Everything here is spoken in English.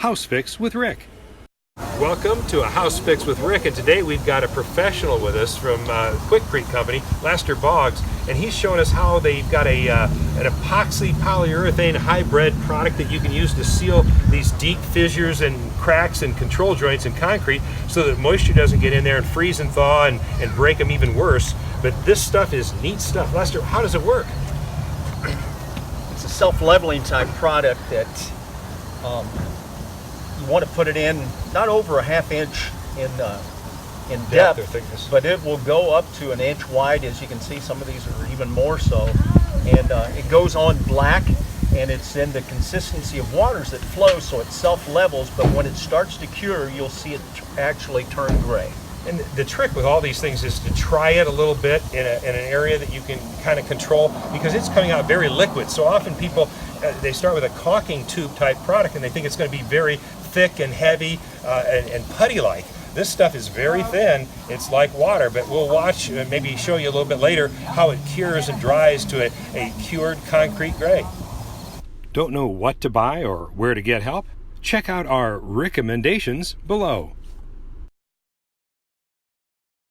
House Fix with Rick. Welcome to a House Fix with Rick, and today we've got a professional with us from Quikrete company, Lester Boggs, and he's showing us how they've got an epoxy polyurethane hybrid product that you can use to seal these deep fissures and cracks and control joints in concrete so that moisture doesn't get in there and freeze and thaw and break them even worse. But this stuff is neat stuff. Lester, how does it work? It's a self-leveling type product that you want to put it in not over a half inch in depth or thickness, but it will go up to an inch wide. As you can see, some of these are even more so, and it goes on black, and it's in the consistency of waters that flow, so it self-levels, but when it starts to cure, you'll see it actually turn gray. And the trick with all these things is to try it a little bit in an area that you can kind of control, because it's coming out very liquid. So often people, they start with a caulking tube type product and they think it's going to be very thick and heavy and putty-like. This stuff is very thin. It's like water, but we'll watch, maybe show you a little bit later, how it cures and dries to a cured concrete gray. Don't know what to buy or where to get help? Check out our RICK-amendations below.